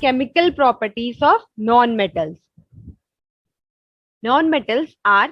chemical properties of non-metals. Non-metals are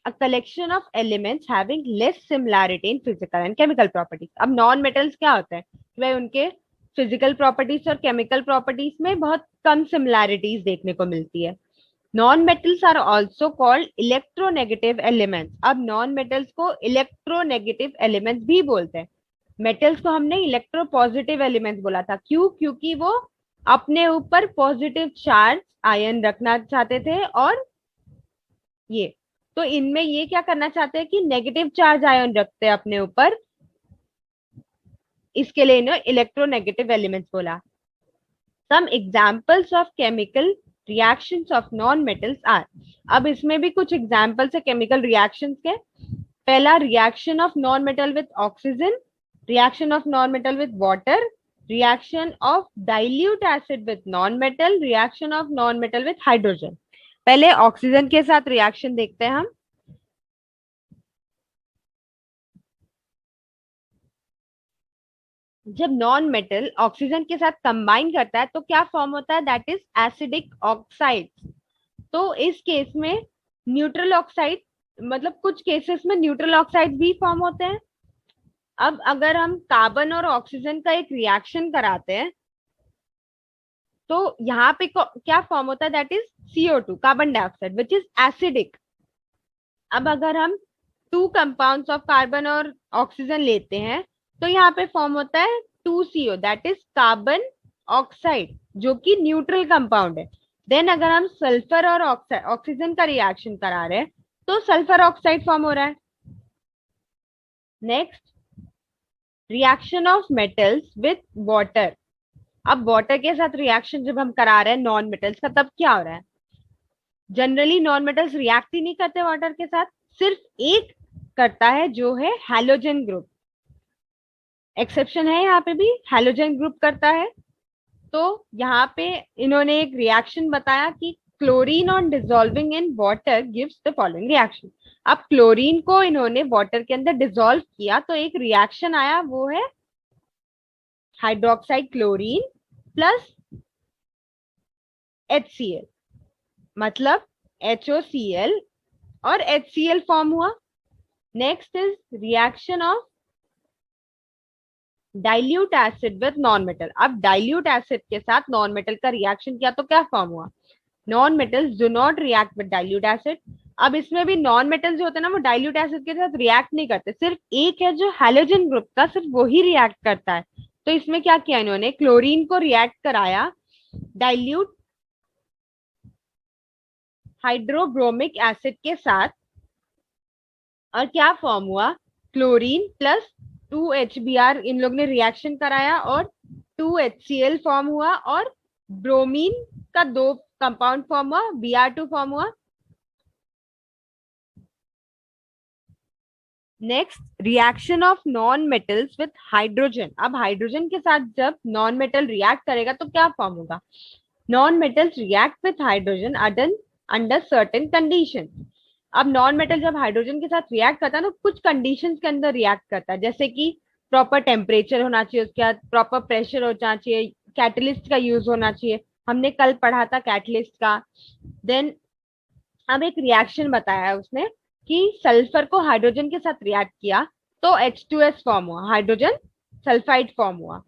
a collection of elements having less similarity in physical and chemical properties. अब non-metals क्या होता है? वह उनके physical properties और केमिकल प्रॉपर्टीज में बहुत कम सिमिलैरिटीज देखने को मिलती है. Non metals are also called electronegative elements. अब नॉन मेटल्स को इलेक्ट्रोनेगेटिव एलिमेंट्स भी बोलते हैं. मेटल्स को हमने इलेक्ट्रोपॉजिटिव एलिमेंट्स बोला था. क्यों? क्योंकि वो अपने ऊपर पॉजिटिव चार्ज आयन रखना चाहते थे, और ये तो इनमें ये क्या करना चाहते हैं कि नेगेटिव चार्ज आयन रखते हैं अपने ऊपर, इसके लिए इन्हें इलेक्ट्रोनेगेटिव एलिमेंट्स बोला. Some examples of chemical reactions of non metals are. अब इसमें भी कुछ एग्जांपल्स है केमिकल रिएक्शंस के. पहला, reaction of non metal with oxygen, reaction of non metal with water, reaction of dilute acid with non metal, reaction of non metal with hydrogen. पहले oxygen के साथ रिएक्शन देखते हैं हम. जब नॉन मेटल ऑक्सीजन के साथ कंबाइन करता है तो क्या फॉर्म होता है? That is acidic oxide. तो इस केस में न्यूट्रल ऑक्साइड, मतलब कुछ केसेस में न्यूट्रल ऑक्साइड भी फॉर्म होते हैं. अब अगर हम कार्बन और ऑक्सीजन का एक रिएक्शन कराते हैं तो यहाँ पे क्या फॉर्म होता है? That is CO2, carbon dioxide, which is acidic. अब अगर हम 2 कंपाउंड्स ऑफ कार्बन और ऑक्सीजन लेते हैं तो यहाँ पे फॉर्म होता है 2CO, that is carbon oxide, जो कि न्यूट्रल कंपाउंड है. देन अगर हम सल्फर और ऑक्सीजन का रिएक्शन करा रहे हैं तो सल्फर ऑक्साइड फॉर्म हो रहा है. Next, reaction of metals with water. अब वाटर के साथ रिएक्शन जब हम करा रहे हैं नॉन मेटल्स का, तब क्या हो रहा है? जनरली नॉन मेटल्स रिएक्ट ही नहीं करते वाटर के साथ, सिर्फ एक करता है जो है हैलोजन ग्रुप. एक्सेप्शन है यहाँ पे भी, हैलोजन ग्रुप करता है. तो यहाँ पे इन्होंने एक रिएक्शन बताया कि chlorine on dissolving in water gives the following reaction. अब क्लोरीन को इन्होंने वाटर के अंदर डिसॉल्व किया तो एक रिएक्शन आया, वो है हाइड्रोक्साइड क्लोरीन प्लस HCl, मतलब HOCl और HCl फॉर्म हुआ. Next is reaction of dilute acid with non metal. अब डाइल्यूट एसिड के साथ नॉन मेटल का रिएक्शन किया तो क्या फॉर्म हुआ? Non metals do not react with dilute acid. अब इसमें भी नॉन मेटल जो होते हैं ना, वो डाइल्यूट एसिड के साथ रिएक्ट नहीं करते, सिर्फ एक है जो हैलोजन ग्रुप का, सिर्फ वही रिएक्ट करता है. तो इसमें क्या किया इन्होंने? क्लोरीन को रिएक्ट कराया डाइल्यूट हाइड्रोब्रोमिक एसिड के साथ, और क्या फॉर्म हुआ? क्लोरीन प्लस 2HBr इन लोग ने रिएक्शन कराया और 2HCl फॉर्म हुआ, और ब्रोमीन का 2 कंपाउंड फॉर्म हुआ, Br2 फॉर्म हुआ. Next, reaction of non metals with hydrogen. अब हाइड्रोजन के साथ जब नॉन मेटल रिएक्ट करेगा तो क्या फॉर्म होगा? Non metals react with hydrogen under certain condition. अब नॉन मेटल जब हाइड्रोजन के साथ रिएक्ट करता है तो कुछ कंडीशंस के अंदर रिएक्ट करता है, जैसे कि प्रॉपर टेम्परेचर होना चाहिए, उसके बाद प्रॉपर प्रेशर होना चाहिए, कैटलिस्ट का यूज होना चाहिए. हमने कल पढ़ा था कैटलिस्ट का. देन अब एक रिएक्शन बताया है उसने कि सल्फर को हाइड्रोजन के साथ रिएक्ट किया तो H2S फॉर्म हुआ, हाइड्रोजन सल्फाइड फॉर्म हुआ.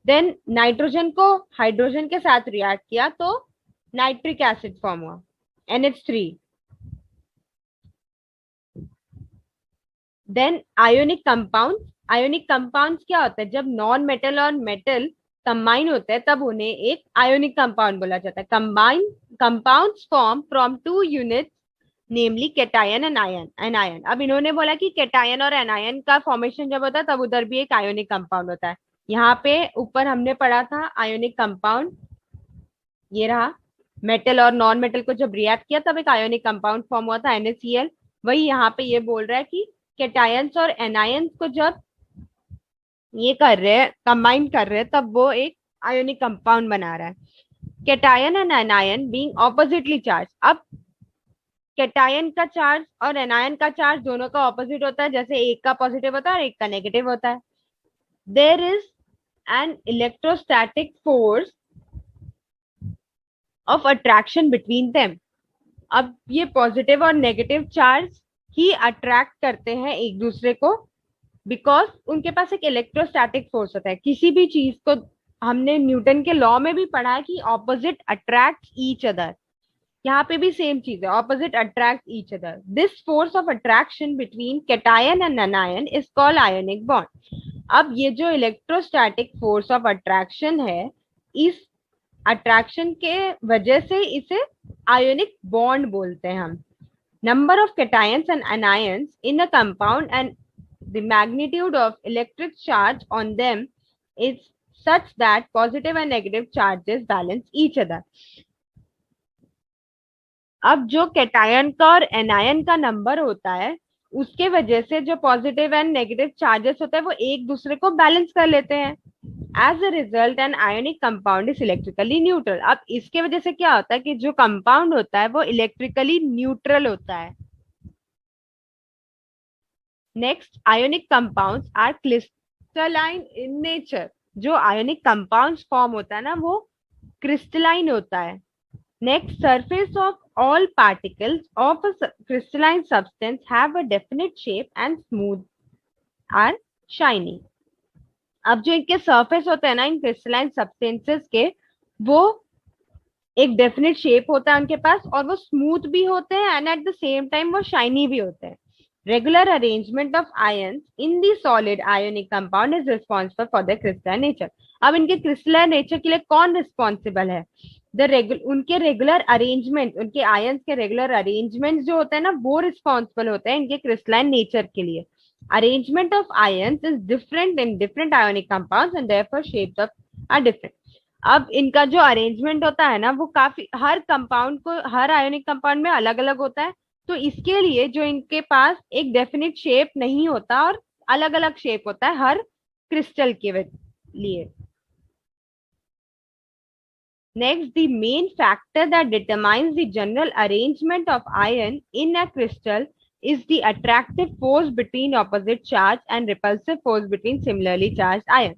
देन नाइट्रोजन को हाइड्रोजन के साथ रिएक्ट किया तो नाइट्रिक एसिड फॉर्म हुआ, NH3. देन आयोनिक कंपाउंड्स क्या होता है? जब नॉन मेटल और मेटल कंबाइन होते हैं तब उन्हें एक आयोनिक कंपाउंड बोला जाता है. Compounds form from 2 units namely cation and ion. अब इन्होंने बोला कि कैटायन और एनायन का फॉर्मेशन जब होता है तब उधर भी एक आयोनिक कंपाउंड होता है. यहाँ पे ऊपर हमने पढ़ा था आयोनिक कंपाउंड, ये रहा. मेटल और नॉन मेटल को जब रिएक्ट किया तब एक आयोनिक कंपाउंड फॉर्म हुआ था, NaCl. वही यहाँ पे ये बोल रहा है कि कैटायंस और एनायंस को जब ये कर रहे हैं, कंबाइन कर रहे हैं, तब वो एक आयोनिक कंपाउंड बना रहा है. Cation and anion being oppositely charge. अब कैटायन का चार्ज और एनायन का चार्ज दोनों का ऑपोजिट होता है, जैसे एक का पॉजिटिव होता है और एक का नेगेटिव होता है. There is an electrostatic force of attraction between them. अब ये पॉजिटिव और नेगेटिव चार्ज ही अट्रैक्ट करते हैं एक दूसरे को, बिकॉज उनके पास एक इलेक्ट्रोस्टैटिक फोर्स होता है। किसी भी चीज को हमने न्यूटन के लॉ में भी पढ़ा है कि ऑपोजिट अट्रैक्ट ईच अदर, यहाँ पे भी सेम चीज है, opposite attract each other. This force of attraction between cation and anion is called ionic bond. अब ये जो इलेक्ट्रोस्टैटिक फोर्स ऑफ अट्रैक्शन है, इस अट्रैक्शन के वजह से इसे आयोनिक बॉन्ड बोलते हैं हम। Number of cations and anions in a compound and the magnitude of electric charge on them is such that positive and negative charges balance each other. अब जो कैटायन का और एनायन का नंबर होता है, उसके वजह से जो पॉजिटिव एंड नेगेटिव चार्जेस होते हैं वो एक दूसरे को बैलेंस कर लेते हैं। As a result an ionic compound is electrically neutral. अब इसके वजह से क्या होता है कि जो कंपाउंड होता है वो इलेक्ट्रिकली न्यूट्रल होता है। Next, ionic compounds are crystalline in nature. जो आयोनिक कंपाउंड्स फॉर्म होता है ना, वो क्रिस्टलाइन होता है। Next, surface of all particles of a crystalline substance have a definite shape and smooth are shiny. अब जो इनके सरफेस होते हैं ना इन क्रिस्टलाइन सब्सटेंसेस के, वो एक डेफिनेट शेप होता है उनके पास, और वो स्मूथ भी होते हैं and at the same time वो शाइनी भी होते हैं। Regular arrangement of ions in the solid ionic compound is responsible for the crystalline nature. अब इनके क्रिस्टलाइन नेचर के लिए कौन रिस्पॉन्सिबल है? उनके रेगुलर अरेंजमेंट, उनके आयंस के रेगुलर अरेंजमेंट जो होते हैं ना, वो रिस्पॉन्सिबल होते हैं इनके क्रिस्टलाइन नेचर के लिए। Arrangement of ions is different in different ionic compounds and therefore shapes of are different. अब इनका जो अरेंजमेंट होता है ना, वो काफी, हर कंपाउंड को, हर आयोनिक कंपाउंड में अलग अलग होता है, तो इसके लिए जो इनके पास एक डेफिनेट शेप नहीं होता और अलग अलग शेप होता है हर क्रिस्टल के लिए। Next, the main factor that determines the general arrangement of ion in a crystal is the attractive force between opposite charge and repulsive force between similarly charged ions.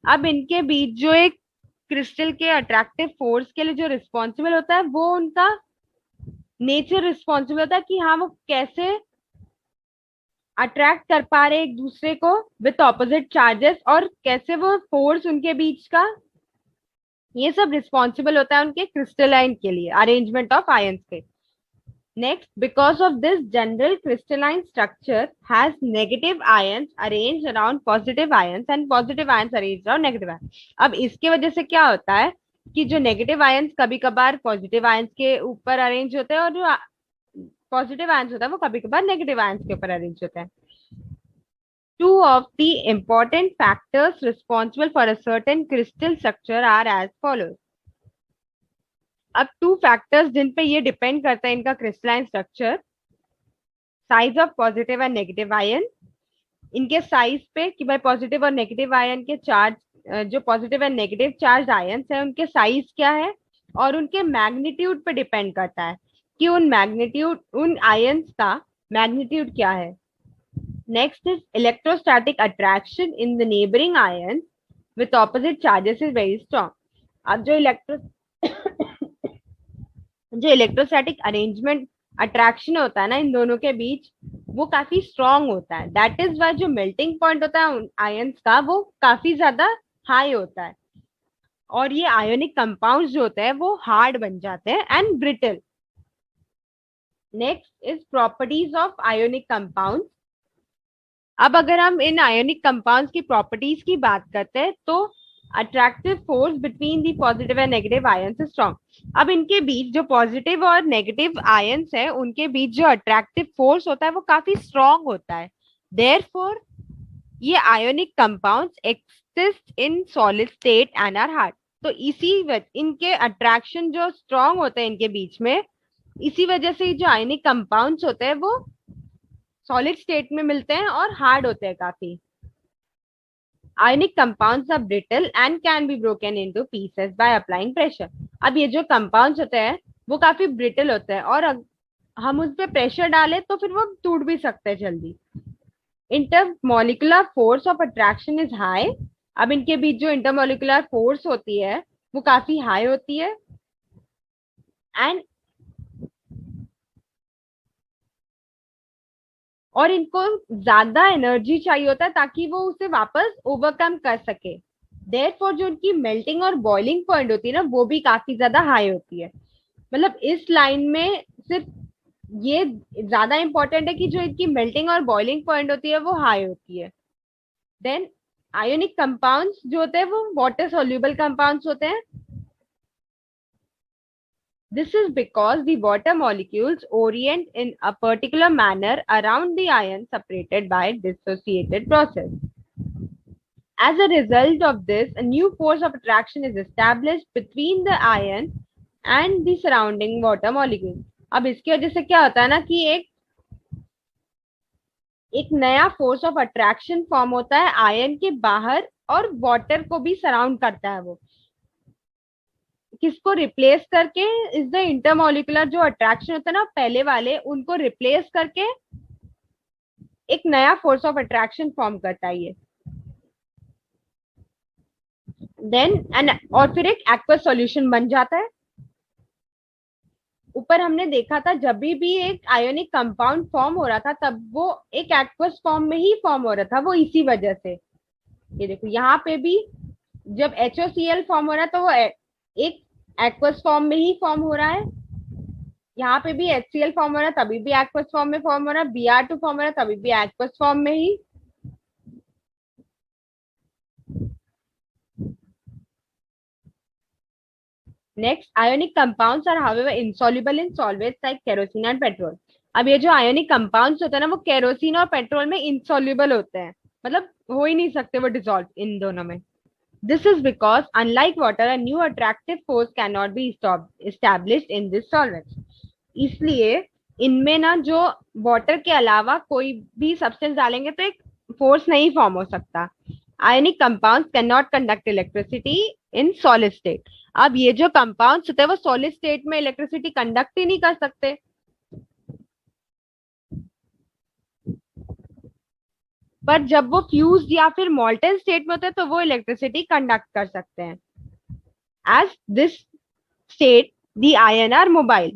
अब इनके बीच जो एक क्रिस्टल के attractive force के लिए जो responsible होता है, वो उनका नेचर रिस्पॉन्सिबल होता है कि हाँ वो कैसे अट्रैक्ट कर पा रहे एक दूसरे को विथ ऑपोजिट चार्जेस, और कैसे वो फोर्स उनके बीच का, ये सब रिस्पॉन्सिबल होता है उनके क्रिस्टलाइन के लिए, अरेंजमेंट ऑफ आयंस के। Next, because of this general crystalline structure has negative ions arrange around positive ions and positive ions arrange around negative ions. अब इसके वजह से क्या होता है कि जो नेगेटिव आयंस कभी कभार पॉजिटिव आयंस के ऊपर अरेंज होते हैं, और जो पॉजिटिव आयंस होता है वो कभी कभार नेगेटिव आयंस के ऊपर अरेंज होता है। Two of the important factors responsible for a certain crystal structure are as follows. अब टू फैक्टर्स जिन पे ये डिपेंड करता है इनका crystalline structure, size of positive and negative ion, इनके साइज पे कि भाई पॉजिटिव और नेगेटिव आयन के चार्ज, जो positive and negative charge ions है उनके साइज क्या है, और उनके मैग्नीट्यूड पे डिपेंड करता है कि उन आयंस का मैग्नीट्यूड क्या है। Next is electrostatic attraction in the neighboring ions with opposite charges is very strong. अब जो इलेक्ट्रोस्टैटिक अरेंजमेंट अट्रैक्शन होता है ना इन दोनों के बीच, वो काफी स्ट्रॉन्ग होता है। दैट इज वाई जो मेल्टिंग पॉइंट होता है आयंस का, वो काफी ज्यादा हाई होता है, और ये आयोनिक कंपाउंड्स जो होते हैं वो हार्ड बन जाते हैं and brittle. Next is properties of ionic compound. अब अगर हम इन आयोनिक कंपाउंड्स की प्रॉपर्टीज की बात करते हैं, तो attractive force between the positive and negative ions is strong. अब इनके बीच जो पॉजिटिव और नेगेटिव आयंस है उनके बीच जो अट्रैक्टिव फोर्स होता है वो काफी स्ट्रॉन्ग होता है। देयरफॉर ये ionic compounds exist in solid state and are hard. तो इसी इनके अट्रैक्शन जो स्ट्रॉन्ग होते हैं इनके बीच में, इसी वजह से जो आयोनिक कंपाउंड्स होते हैं वो सॉलिड स्टेट में मिलते हैं और हार्ड होते हैं काफी। Ionic compounds are brittle and can be broken into pieces by applying pressure. अब ये जो कंपाउंड्स होते हैं वो काफी ब्रिटल होते हैं, और हम उस पर प्रेशर डालें तो फिर वो टूट भी सकते हैं जल्दी। Intermolecular force of attraction is high. अब इनके बीच जो इंटरमोलिकुलर फोर्स होती है वो काफी हाई होती है, एंड और इनको ज्यादा एनर्जी चाहिए होता है ताकि वो उसे वापस ओवरकम कर सके। देयरफॉर जो उनकी मेल्टिंग और बॉइलिंग पॉइंट होती है ना, वो भी काफी ज्यादा हाई होती है। मतलब इस लाइन में सिर्फ ये ज्यादा इंपॉर्टेंट है कि जो इनकी मेल्टिंग और बॉइलिंग पॉइंट होती है वो हाई होती है। देन आयोनिक कंपाउंड्स जो होते हैं वो वाटर सोल्यूबल कंपाउंड्स होते हैं। This is because the water molecules orient in a particular manner around the ion separated by dissociated process. As a result of this, a new force of attraction is established between the ion and the surrounding water molecule. अब इसकी वजह से क्या होता है ना कि एक नया फोर्स ऑफ अट्रैक्शन फॉर्म होता है आयन के बाहर, और वाटर को भी सराउंड करता है। वो किसको रिप्लेस करके, इज द इंटरमोलिकुलर जो अट्रैक्शन होता है ना पहले वाले, उनको रिप्लेस करके एक नया फोर्स ऑफ अट्रैक्शन फॉर्म करता है ये। देन एंड और फिर एक एक्वस सॉल्यूशन बन जाता है। ऊपर हमने देखा था जब भी एक आयोनिक कंपाउंड फॉर्म हो रहा था तब वो एक एक्वस फॉर्म में ही फॉर्म हो रहा था, वो इसी वजह से। ये देखो यहाँ पे भी जब HOCl फॉर्म हो रहा है तो वो एक एक्वस फॉर्म में ही फॉर्म हो रहा है। यहाँ पे भी HCl फॉर्म हो रहा है तभी भी एक्वस फॉर्म में फॉर्म हो रहा है, Br2 फॉर्म हो रहा है तभी भी एक्वस फॉर्म में ही। Next, ionic compounds are however insoluble in solvents like kerosene and petrol. अब ये जो आयोनिक कंपाउंड्स होते हैं ना वो केरोसिन और पेट्रोल में इनसॉल्युबल होते हैं, मतलब हो ही नहीं सकते वो डिसॉल्व इन दोनों में। This is because, unlike water, a new attractive force cannot be established in this solvent. इसलिए इनमें ना जो वाटर के अलावा कोई भी सब्सटेंस डालेंगे तो एक फोर्स नहीं फॉर्म हो सकता। Ionic compounds can not conduct electricity in solid state. अब ये जो कंपाउंड्स होते हैं वो सॉलिड स्टेट में इलेक्ट्रिसिटी कंडक्ट ही नहीं कर सकते, पर जब वो फ्यूज्ड या फिर मॉल्टन स्टेट में होते हैं तो वो इलेक्ट्रिसिटी कंडक्ट कर सकते हैं। As this state the ion are mobile,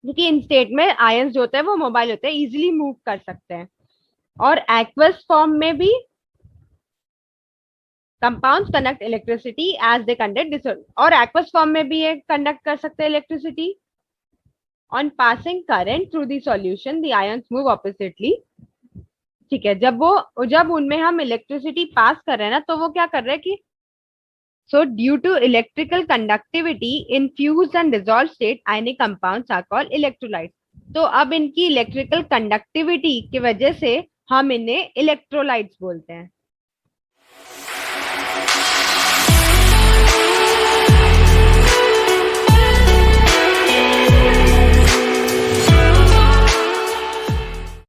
क्योंकि इन स्टेट में आयंस जो होते हैं वो मोबाइल होते हैं, इजीली मूव कर सकते हैं। और एक्वस फॉर्म में भी compounds conduct electricity as they conduct, और एक्वस फॉर्म में भी ये कंडक्ट कर सकते हैं electricity. On passing current through the solution the ions move oppositely. ठीक है, जब उनमें हम इलेक्ट्रिसिटी पास कर रहे हैं ना तो वो क्या कर रहे हैं कि so due to electrical conductivity in fused and dissolved state ionic compounds are called electrolytes. तो अब इनकी इलेक्ट्रिकल कंडक्टिविटी की वजह से हम इन्हें इलेक्ट्रोलाइट्स बोलते हैं।